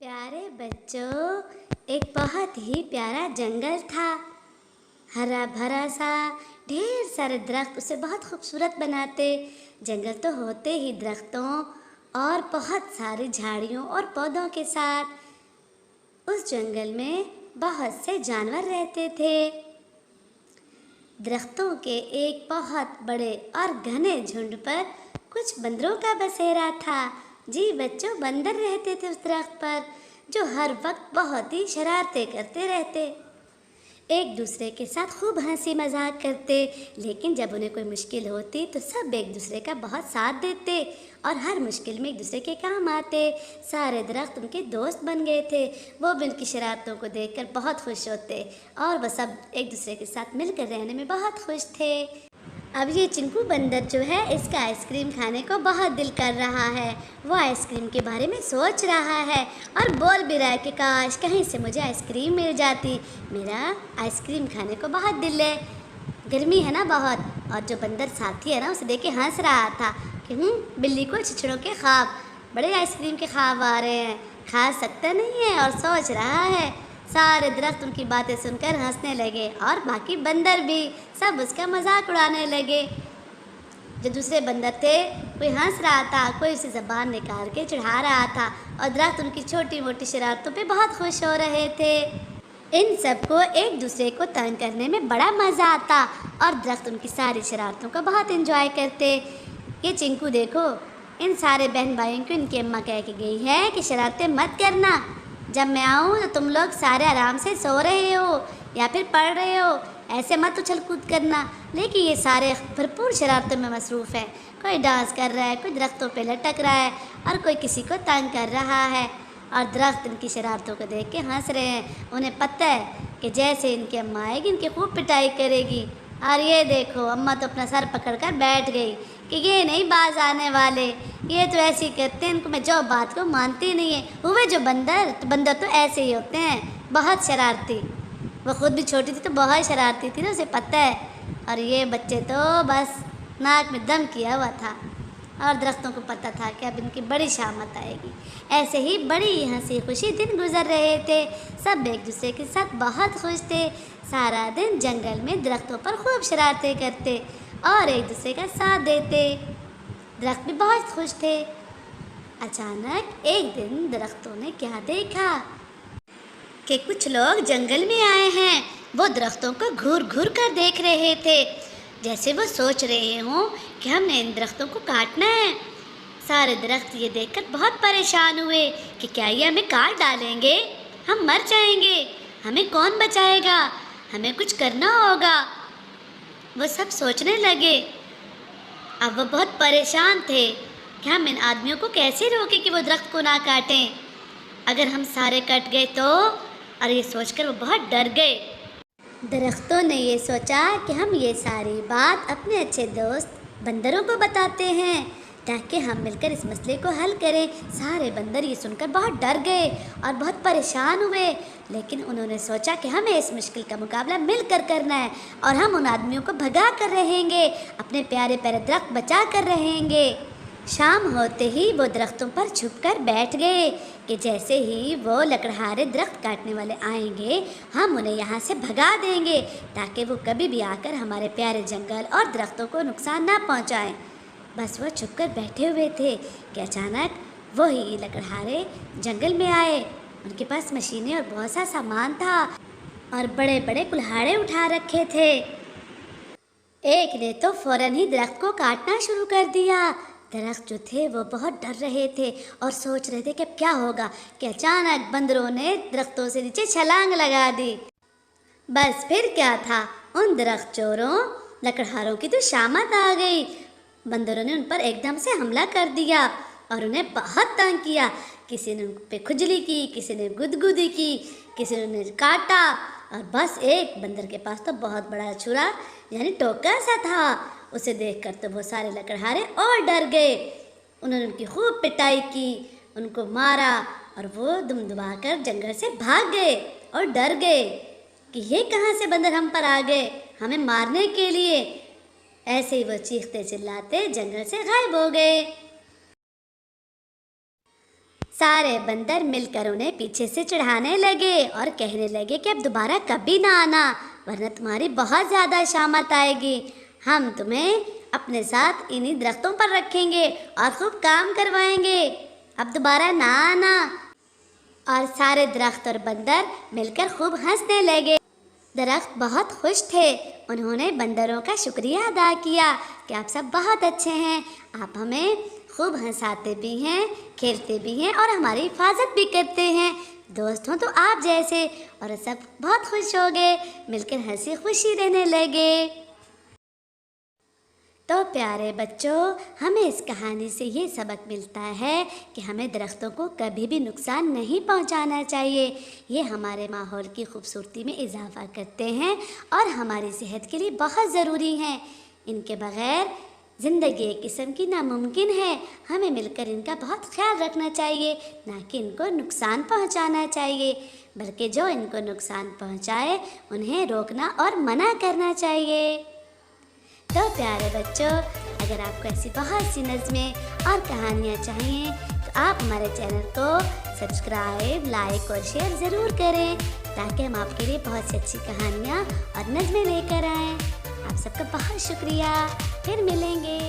प्यारे बच्चों, एक बहुत ही प्यारा जंगल था। हरा भरा सा, ढेर सारे दरख्त उसे बहुत खूबसूरत बनाते। जंगल तो होते ही दरख्तों और बहुत सारी झाड़ियों और पौधों के साथ। उस जंगल में बहुत से जानवर रहते थे। दरख्तों के एक बहुत बड़े और घने झुंड पर कुछ बंदरों का बसेरा था। जी बच्चों, बंदर रहते थे उस दरख्त पर, जो हर वक्त बहुत ही शरारतें करते रहते, एक दूसरे के साथ खूब हंसी मजाक करते। लेकिन जब उन्हें कोई मुश्किल होती तो सब एक दूसरे का बहुत साथ देते और हर मुश्किल में एक दूसरे के काम आते। सारे दरख्त उनके दोस्त बन गए थे। वो भी उनकी शरारतों को देखकर बहुत खुश होते और वह सब एक दूसरे के साथ मिलकर रहने में बहुत खुश थे। अब ये चिंकू बंदर जो है, इसका आइसक्रीम खाने को बहुत दिल कर रहा है। वो आइसक्रीम के बारे में सोच रहा है और बोल भी रहा है कि काश कहीं से मुझे आइसक्रीम मिल जाती। मेरा आइसक्रीम खाने को बहुत दिल है। गर्मी है ना बहुत। और जो बंदर साथी है ना, उसे देख के हंस रहा था कि बिल्ली को छिछड़ों के ख्वाब, बड़े आइसक्रीम के ख्वाब आ रहे हैं, खा सकता नहीं है और सोच रहा है। सारे दरख्त उनकी बातें सुनकर हंसने लगे और बाकी बंदर भी सब उसका मजाक उड़ाने लगे। जो दूसरे बंदर थे, कोई हंस रहा था, कोई उसे ज़बान निकाल के चिढ़ा रहा था और दरख्त उनकी छोटी मोटी शरारतों पे बहुत खुश हो रहे थे। इन सबको एक दूसरे को तंग करने में बड़ा मज़ा आता और दरख्त उनकी सारी शरारतों को बहुत एंजॉय करते। ये चिंकू देखो, इन सारे बहन भाइयों को इनकी अम्मा कह के गई है कि शरारतें मत करना। जब मैं आऊँ तो तुम लोग सारे आराम से सो रहे हो या फिर पढ़ रहे हो, ऐसे मत उछल कूद करना। लेकिन ये सारे भरपूर शरारतों में मसरूफ़ है। कोई डांस कर रहा है, कोई दरख्तों पे लटक रहा है और कोई किसी को तंग कर रहा है। और दरख्त इनकी शरारतों को देख के हंस रहे हैं। उन्हें पता है कि जैसे इनकी अम्मा आएगी, इनकी खूब पिटाई करेगी। और ये देखो, अम्मा तो अपना सर पकड़ कर बैठ गई कि ये नहीं बाज आने वाले, ये तो ऐसे ही करते हैं, इनको मैं जो बात को मानती नहीं है। हुए जो बंदर, तो बंदर तो ऐसे ही होते हैं, बहुत शरारती। वो खुद भी छोटी थी तो बहुत शरारती थी ना, उसे पता है। और ये बच्चे तो बस नाक में दम किया हुआ था और दरख्तों को पता था कि अब इनकी बड़ी शामत आएगी। ऐसे ही बड़ी हंसी खुशी दिन गुजर रहे थे। सब एक दूसरे के साथ बहुत खुश थे। सारा दिन जंगल में दरख्तों पर खूब शरारतें करते और एक दूसरे का साथ देते। दरख्त भी बहुत खुश थे। अचानक एक दिन दरख्तों ने क्या देखा कि कुछ लोग जंगल में आए हैं। वो दरख्तों को घूर घूर कर देख रहे थे, जैसे वो सोच रहे हों कि हमने इन दरख्तों को काटना है। सारे दरख्त ये देखकर बहुत परेशान हुए कि क्या ये हमें काट डालेंगे, हम मर जाएंगे, हमें कौन बचाएगा, हमें कुछ करना होगा। वो सब सोचने लगे। अब वो बहुत परेशान थे कि हम इन आदमियों को कैसे रोकें कि वो दरख्त को ना काटें। अगर हम सारे कट गए तो, और ये सोचकर वो बहुत डर गए। दरख्तों ने ये सोचा कि हम ये सारी बात अपने अच्छे दोस्त बंदरों को बताते हैं ताकि हम मिलकर इस मसले को हल करें। सारे बंदर ये सुनकर बहुत डर गए और बहुत परेशान हुए। लेकिन उन्होंने सोचा कि हमें इस मुश्किल का मुकाबला मिलकर करना है और हम उन आदमियों को भगा कर रहेंगे, अपने प्यारे प्यारे दरख्त बचा कर रहेंगे। शाम होते ही वो दरख्तों पर छुपकर बैठ गए कि जैसे ही वो लकड़हारे दरख्त काटने वाले आएंगे, हम उन्हें यहाँ से भगा देंगे ताकि वो कभी भी आकर हमारे प्यारे जंगल और दरख्तों को नुकसान ना पहुँचाएं। बस वो छुपकर बैठे हुए थे कि अचानक वही लकड़हारे जंगल में आए। उनके पास मशीनें और बहुत सा सामान था और बड़े बड़े कुल्हाड़े उठा रखे थे। एक ने तो फौरन ही दरख्त को काटना शुरू कर दिया। दरख्त जो थे वो बहुत डर रहे थे और सोच रहे थे कि अब क्या होगा कि अचानक बंदरों ने दरख्तों से नीचे छलांग लगा दी। बस फिर क्या था, उन दरख्त चोरों लकड़हारों की तो शामत आ गई। बंदरों ने उन पर एकदम से हमला कर दिया और उन्हें बहुत तंग किया। किसी ने उन पे खुजली की, किसी ने गुदगुदी की, किसी ने उन्हें काटा। और बस एक बंदर के पास तो बहुत बड़ा छुरा यानी टोका सा था। उसे देखकर तो वो सारे लकड़हारे और डर गए। उन्होंने उनकी खूब पिटाई की, उनको मारा और वो दुम दुबाकर जंगल से भाग गए और डर गए कि ये कहाँ से बंदर हम पर आ गए हमें मारने के लिए। ऐसे ही वो चीखते चिल्लाते जंगल से गायब हो गए। सारे बंदर मिलकर उन्हें पीछे से चढ़ाने लगे और कहने लगे कि अब दोबारा कभी ना आना, वरना तुम्हारी बहुत ज़्यादा शामत आएगी। हम तुम्हें अपने साथ इन्हीं दरख्तों पर रखेंगे और खूब काम करवाएंगे, अब दोबारा ना आना। और सारे दरख्त और बंदर मिलकर खूब हंसने लगे। दरख्त बहुत खुश थे। उन्होंने बंदरों का शुक्रिया अदा किया कि आप सब बहुत अच्छे हैं, आप हमें खूब हंसाते भी हैं, खेलते भी हैं और हमारी हिफाजत भी करते हैं। दोस्त हों तो आप जैसे। और सब बहुत खुश हो गए, मिलकर हंसी खुशी रहने लगे। तो प्यारे बच्चों, हमें इस कहानी से ये सबक मिलता है कि हमें दरख्तों को कभी भी नुकसान नहीं पहुंचाना चाहिए। ये हमारे माहौल की खूबसूरती में इजाफ़ा करते हैं और हमारी सेहत के लिए बहुत ज़रूरी हैं। इनके बग़ैर ज़िंदगी एक किस्म की नामुमकिन है। हमें मिलकर इनका बहुत ख्याल रखना चाहिए, ना कि इनको नुकसान पहुंचाना चाहिए, बल्कि जो इनको नुकसान पहुंचाए उन्हें रोकना और मना करना चाहिए। तो प्यारे बच्चों, अगर आपको ऐसी बहुत सी नज़में और कहानियाँ चाहिए तो आप हमारे चैनल को सब्सक्राइब, लाइक और शेयर ज़रूर करें, ताकि हम आपके लिए बहुत सी अच्छी कहानियाँ और नज़में लेकर आएँ। आप सबका बहुत शुक्रिया। फिर मिलेंगे।